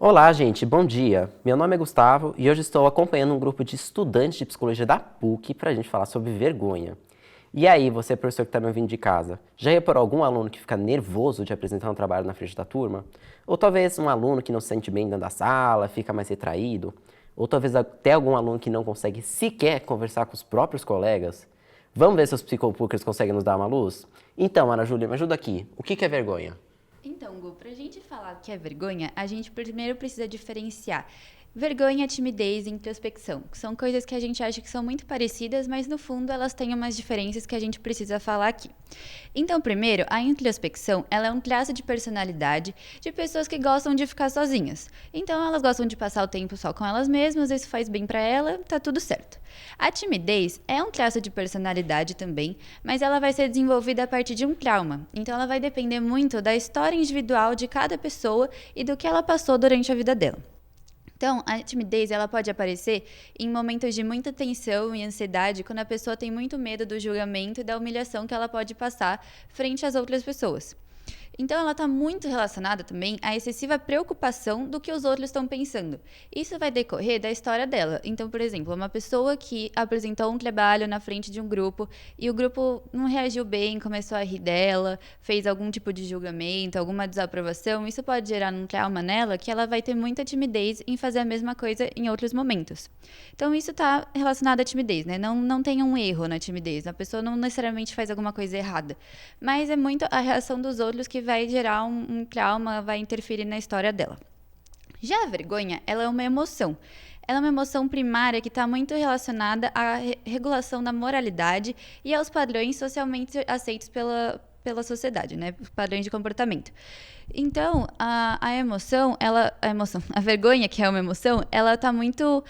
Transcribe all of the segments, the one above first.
Olá, gente, bom dia. Meu nome é Gustavo e hoje estou acompanhando um grupo de estudantes de psicologia da PUC para a gente falar sobre vergonha. E aí, você, professor que está me ouvindo de casa, já reparou algum aluno que fica nervoso de apresentar um trabalho na frente da turma? Ou talvez um aluno que não se sente bem dentro da sala, fica mais retraído? Ou talvez até algum aluno que não consegue sequer conversar com os próprios colegas? Vamos ver se os psicopuckers conseguem nos dar uma luz? Então, Ana Júlia, me ajuda aqui. O que é vergonha? Então, Gu, pra gente falar que é vergonha, a gente primeiro precisa diferenciar vergonha, timidez e introspecção, que são coisas que a gente acha que são muito parecidas, mas no fundo elas têm umas diferenças que a gente precisa falar aqui. Então, primeiro, a introspecção, ela é um traço de personalidade de pessoas que gostam de ficar sozinhas. Então, elas gostam de passar o tempo só com elas mesmas, isso faz bem pra ela, tá tudo certo. A timidez é um traço de personalidade também, mas ela vai ser desenvolvida a partir de um trauma. Então, ela vai depender muito da história individual de cada pessoa e do que ela passou durante a vida dela. Então, a timidez ela pode aparecer em momentos de muita tensão e ansiedade, quando a pessoa tem muito medo do julgamento e da humilhação que ela pode passar frente às outras pessoas. Então, ela está muito relacionada também à excessiva preocupação do que os outros estão pensando. Isso vai decorrer da história dela. Então, por exemplo, uma pessoa que apresentou um trabalho na frente de um grupo e o grupo não reagiu bem, começou a rir dela, fez algum tipo de julgamento, alguma desaprovação, isso pode gerar um trauma nela que ela vai ter muita timidez em fazer a mesma coisa em outros momentos. Então, isso está relacionado à timidez, né? Não tem um erro na timidez. A pessoa não necessariamente faz alguma coisa errada. Mas é muito a reação dos outros que vai gerar um trauma, vai interferir na história dela. Já a vergonha, ela é uma emoção. Ela é uma emoção primária que está muito relacionada à regulação da moralidade e aos padrões socialmente aceitos pela sociedade, né? Padrões de comportamento. Então, a vergonha, que é uma emoção, ela está muito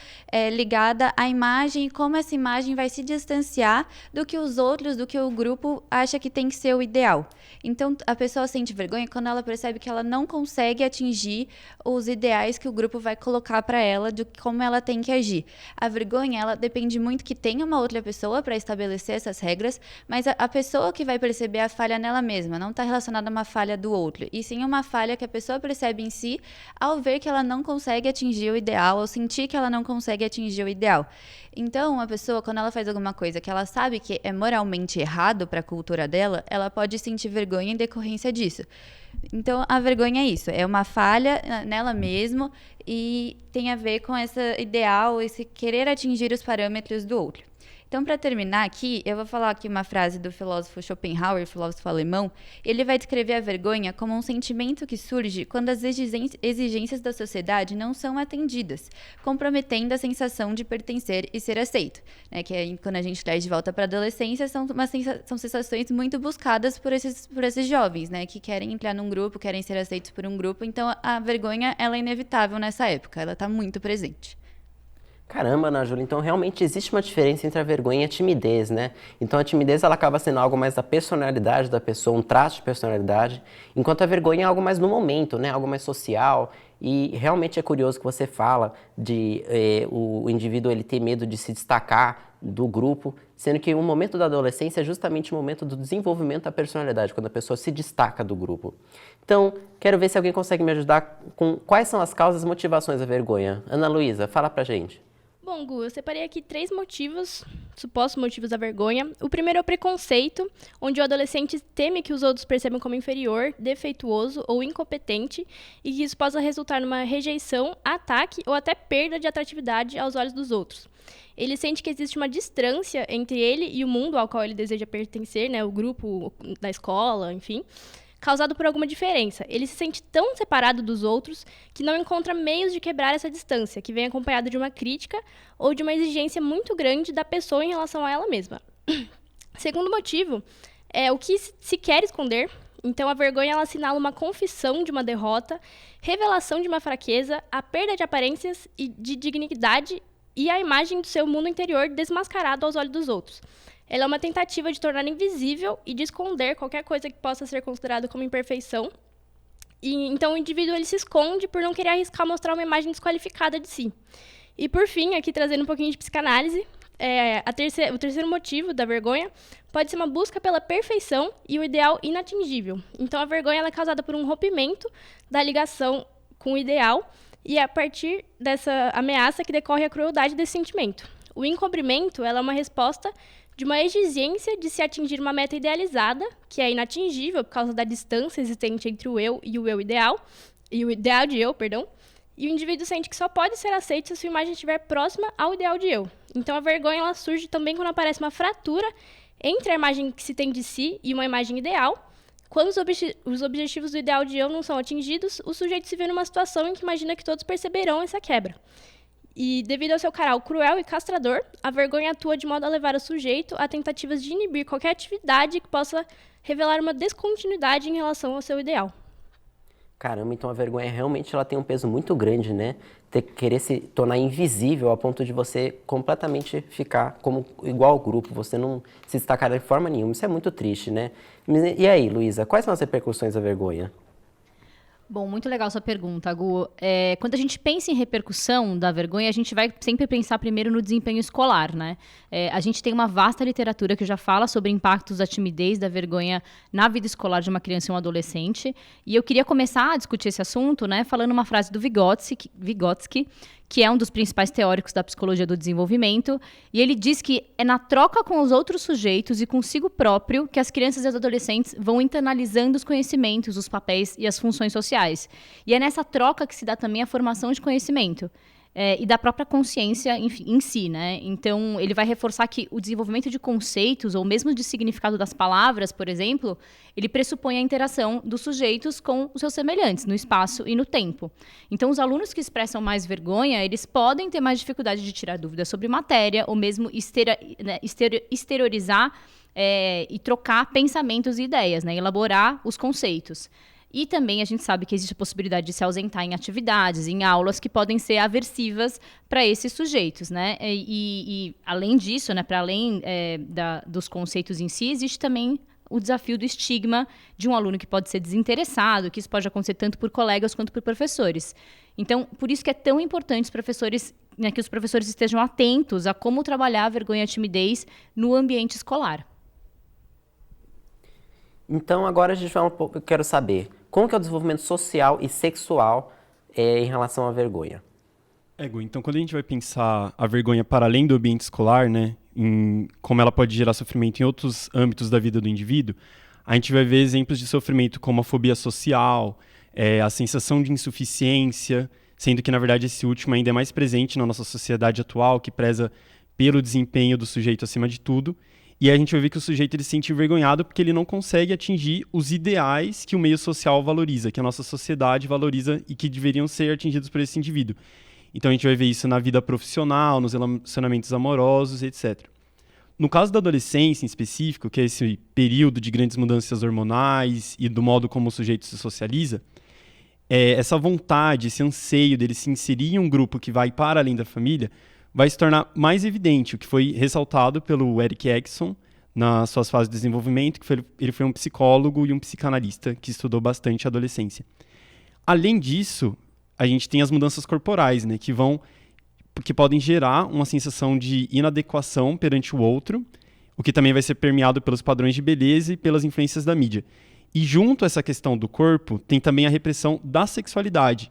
ligada à imagem e como essa imagem vai se distanciar do que os outros, do que o grupo acha que tem que ser o ideal. Então, a pessoa sente vergonha quando ela percebe que ela não consegue atingir os ideais que o grupo vai colocar para ela, de como ela tem que agir. A vergonha, ela depende muito que tenha uma outra pessoa para estabelecer essas regras, mas a pessoa que vai perceber a falha nela mesma, não está relacionada a uma falha do outro, e sim uma falha que a pessoa percebe em si ao ver que ela não consegue atingir o ideal, ou sentir que ela não consegue atingir o ideal. Então, uma pessoa, quando ela faz alguma coisa que ela sabe que é moralmente errado para a cultura dela, ela pode sentir vergonha em decorrência disso. Então, a vergonha é isso, é uma falha nela mesma e tem a ver com esse ideal, esse querer atingir os parâmetros do outro. Então, para terminar aqui, eu vou falar aqui uma frase do filósofo Schopenhauer, filósofo alemão. Ele vai descrever a vergonha como um sentimento que surge quando as exigências da sociedade não são atendidas, comprometendo a sensação de pertencer e ser aceito. Né? Que aí, quando a gente traz de volta para a adolescência, são sensações muito buscadas por esses jovens, né? Que querem entrar num grupo, querem ser aceitos por um grupo. Então, a vergonha ela é inevitável nessa época, ela está muito presente. Caramba, Ana Júlia, então realmente existe uma diferença entre a vergonha e a timidez, né? Então a timidez ela acaba sendo algo mais da personalidade da pessoa, um traço de personalidade, enquanto a vergonha é algo mais no momento, né? Algo mais social. E realmente é curioso que você fala de o indivíduo ele ter medo de se destacar do grupo, sendo que o momento da adolescência é justamente o momento do desenvolvimento da personalidade, quando a pessoa se destaca do grupo. Então, quero ver se alguém consegue me ajudar com quais são as causas e motivações da vergonha. Ana Luísa, fala pra gente. Bom, Gu, eu separei aqui 3 motivos, supostos motivos da vergonha. O primeiro é o preconceito, onde o adolescente teme que os outros percebam como inferior, defeituoso ou incompetente e que isso possa resultar numa rejeição, ataque ou até perda de atratividade aos olhos dos outros. Ele sente que existe uma distância entre ele e o mundo ao qual ele deseja pertencer, né, o grupo da escola, enfim, causado por alguma diferença. Ele se sente tão separado dos outros que não encontra meios de quebrar essa distância, que vem acompanhado de uma crítica ou de uma exigência muito grande da pessoa em relação a ela mesma. Segundo motivo é o que se quer esconder. Então, a vergonha ela assinala uma confissão de uma derrota, revelação de uma fraqueza, a perda de aparências e de dignidade e a imagem do seu mundo interior desmascarado aos olhos dos outros. Ela é uma tentativa de tornar invisível e de esconder qualquer coisa que possa ser considerada como imperfeição. E, então, o indivíduo ele se esconde por não querer arriscar mostrar uma imagem desqualificada de si. E, por fim, aqui trazendo um pouquinho de psicanálise, o terceiro motivo da vergonha pode ser uma busca pela perfeição e o ideal inatingível. Então, a vergonha ela é causada por um rompimento da ligação com o ideal E é a partir dessa ameaça que decorre a crueldade desse sentimento. O encobrimento ela é uma resposta de uma exigência de se atingir uma meta idealizada, que é inatingível por causa da distância existente entre o eu e o eu ideal, e o ideal de eu, perdão, e o indivíduo sente que só pode ser aceito se a sua imagem estiver próxima ao ideal de eu. Então a vergonha ela surge também quando aparece uma fratura entre a imagem que se tem de si e uma imagem ideal. Quando os objetivos do ideal de eu não são atingidos, o sujeito se vê numa situação em que imagina que todos perceberão essa quebra. E devido ao seu caráter cruel e castrador, a vergonha atua de modo a levar o sujeito a tentativas de inibir qualquer atividade que possa revelar uma descontinuidade em relação ao seu ideal. Caramba, então a vergonha realmente ela tem um peso muito grande, né? Querer se tornar invisível a ponto de você completamente ficar como igual ao grupo, você não se destacar de forma nenhuma. Isso é muito triste, né? E aí, Luísa, quais são as repercussões da vergonha? Bom, muito legal sua pergunta, Gu. Quando a gente pensa em repercussão da vergonha, a gente vai sempre pensar primeiro no desempenho escolar, né? A gente tem uma vasta literatura que já fala sobre impactos da timidez, da vergonha na vida escolar de uma criança e um adolescente. E eu queria começar a discutir esse assunto, né, falando uma frase do Vygotsky, que é um dos principais teóricos da psicologia do desenvolvimento, e ele diz que é na troca com os outros sujeitos e consigo próprio que as crianças e os adolescentes vão internalizando os conhecimentos, os papéis e as funções sociais. E é nessa troca que se dá também a formação de conhecimento. E da própria consciência em si, né? Então, ele vai reforçar que o desenvolvimento de conceitos, ou mesmo de significado das palavras, por exemplo, ele pressupõe a interação dos sujeitos com os seus semelhantes, no espaço e no tempo. Então, os alunos que expressam mais vergonha, eles podem ter mais dificuldade de tirar dúvidas sobre matéria, ou mesmo exteriorizar e trocar pensamentos e ideias, né? Elaborar os conceitos. E também a gente sabe que existe a possibilidade de se ausentar em atividades, em aulas que podem ser aversivas para esses sujeitos, né? E além disso, né, para além dos conceitos em si, existe também o desafio do estigma de um aluno que pode ser desinteressado, que isso pode acontecer tanto por colegas quanto por professores. Então, por isso que é tão importante os professores, né, que os professores estejam atentos a como trabalhar a vergonha e a timidez no ambiente escolar. Então, agora a gente vai eu quero saber como que é o desenvolvimento social e sexual em relação à vergonha. Gu, então quando a gente vai pensar a vergonha para além do ambiente escolar, né, em como ela pode gerar sofrimento em outros âmbitos da vida do indivíduo, a gente vai ver exemplos de sofrimento como a fobia social, a sensação de insuficiência, sendo que, na verdade, esse último ainda é mais presente na nossa sociedade atual, que preza pelo desempenho do sujeito acima de tudo. E a gente vai ver que o sujeito ele se sente envergonhado porque ele não consegue atingir os ideais que o meio social valoriza, que a nossa sociedade valoriza e que deveriam ser atingidos por esse indivíduo. Então a gente vai ver isso na vida profissional, nos relacionamentos amorosos, etc. No caso da adolescência em específico, que é esse período de grandes mudanças hormonais e do modo como o sujeito se socializa, essa vontade, esse anseio dele se inserir em um grupo que vai para além da família, vai se tornar mais evidente, o que foi ressaltado pelo Erik Erikson nas suas fases de desenvolvimento, que ele foi um psicólogo e um psicanalista que estudou bastante a adolescência. Além disso, a gente tem as mudanças corporais, né, que podem gerar uma sensação de inadequação perante o outro, o que também vai ser permeado pelos padrões de beleza e pelas influências da mídia. E junto a essa questão do corpo, tem também a repressão da sexualidade,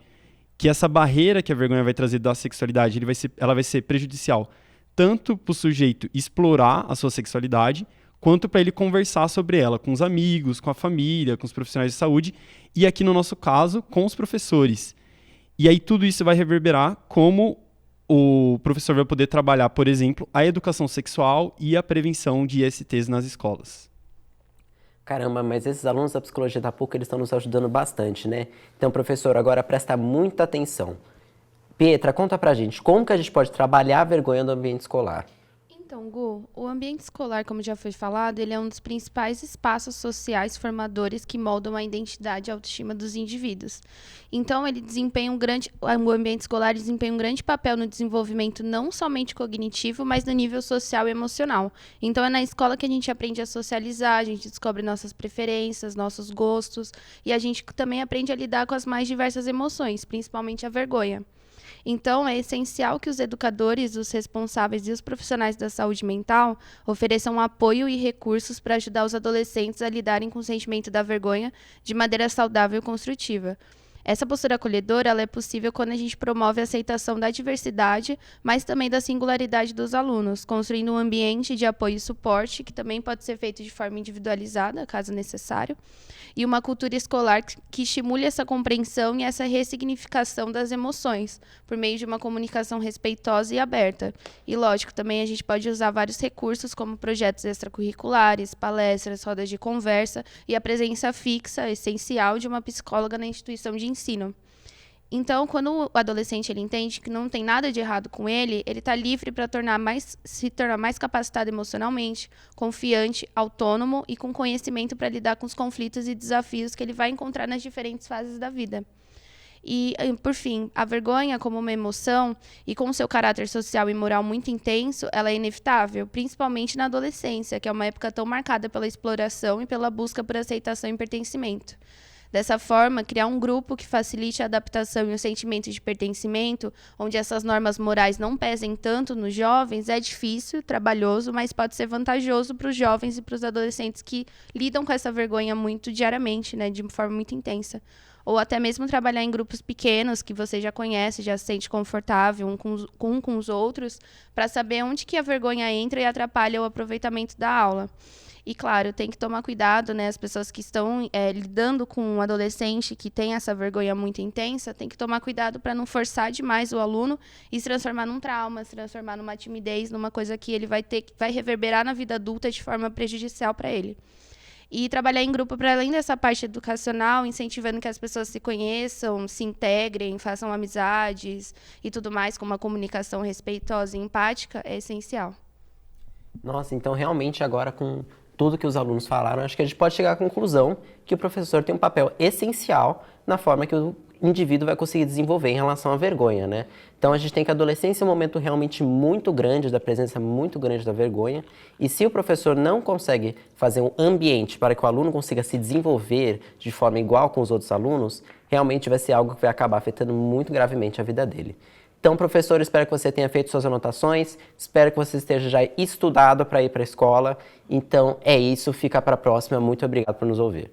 que essa barreira que a vergonha vai trazer da sexualidade, ela vai ser prejudicial tanto para o sujeito explorar a sua sexualidade, quanto para ele conversar sobre ela com os amigos, com a família, com os profissionais de saúde e, aqui no nosso caso, com os professores. E aí tudo isso vai reverberar como o professor vai poder trabalhar, por exemplo, a educação sexual e a prevenção de ISTs nas escolas. Caramba, mas esses alunos da psicologia da PUC, eles estão nos ajudando bastante, né? Então, professor, agora presta muita atenção. Pietra, conta pra gente, como que a gente pode trabalhar a vergonha no ambiente escolar? Então, Gu, o ambiente escolar, como já foi falado, ele é um dos principais espaços sociais formadores que moldam a identidade e a autoestima dos indivíduos. Então, o ambiente escolar desempenha um grande papel no desenvolvimento não somente cognitivo, mas no nível social e emocional. Então, é na escola que a gente aprende a socializar, a gente descobre nossas preferências, nossos gostos, e a gente também aprende a lidar com as mais diversas emoções, principalmente a vergonha. Então, é essencial que os educadores, os responsáveis e os profissionais da saúde mental ofereçam apoio e recursos para ajudar os adolescentes a lidarem com o sentimento da vergonha de maneira saudável e construtiva. Essa postura acolhedora ela é possível quando a gente promove a aceitação da diversidade, mas também da singularidade dos alunos, construindo um ambiente de apoio e suporte, que também pode ser feito de forma individualizada, caso necessário, e uma cultura escolar que estimule essa compreensão e essa ressignificação das emoções, por meio de uma comunicação respeitosa e aberta. E, lógico, também a gente pode usar vários recursos, como projetos extracurriculares, palestras, rodas de conversa e a presença fixa, essencial, de uma psicóloga na instituição de ensino. Então, quando o adolescente ele entende que não tem nada de errado com ele está livre para se tornar mais capacitado emocionalmente, confiante, autônomo e com conhecimento para lidar com os conflitos e desafios que ele vai encontrar nas diferentes fases da vida. E, por fim, a vergonha como uma emoção e com seu caráter social e moral muito intenso, ela é inevitável, principalmente na adolescência, que é uma época tão marcada pela exploração e pela busca por aceitação e pertencimento. Dessa forma, criar um grupo que facilite a adaptação e o sentimento de pertencimento, onde essas normas morais não pesem tanto nos jovens, é difícil, trabalhoso, mas pode ser vantajoso para os jovens e para os adolescentes que lidam com essa vergonha muito diariamente, né, de forma muito intensa. Ou até mesmo trabalhar em grupos pequenos, que você já conhece, já se sente confortável um com os outros, para saber onde que a vergonha entra e atrapalha o aproveitamento da aula. E, claro, tem que tomar cuidado, né? As pessoas que estão lidando com um adolescente que tem essa vergonha muito intensa, tem que tomar cuidado para não forçar demais o aluno e se transformar num trauma, se transformar numa timidez, numa coisa que ele vai reverberar na vida adulta de forma prejudicial para ele. E trabalhar em grupo, para além dessa parte educacional, incentivando que as pessoas se conheçam, se integrem, façam amizades e tudo mais, com uma comunicação respeitosa e empática, é essencial. Nossa, então realmente agora com tudo que os alunos falaram, acho que a gente pode chegar à conclusão que o professor tem um papel essencial na forma que o indivíduo vai conseguir desenvolver em relação à vergonha, né? Então a gente tem que a adolescência é um momento realmente muito grande, da presença muito grande da vergonha, e se o professor não consegue fazer um ambiente para que o aluno consiga se desenvolver de forma igual com os outros alunos, realmente vai ser algo que vai acabar afetando muito gravemente a vida dele. Então, professor, espero que você tenha feito suas anotações, espero que você esteja já estudado para ir para a escola. Então, é isso, fica para a próxima. Muito obrigado por nos ouvir.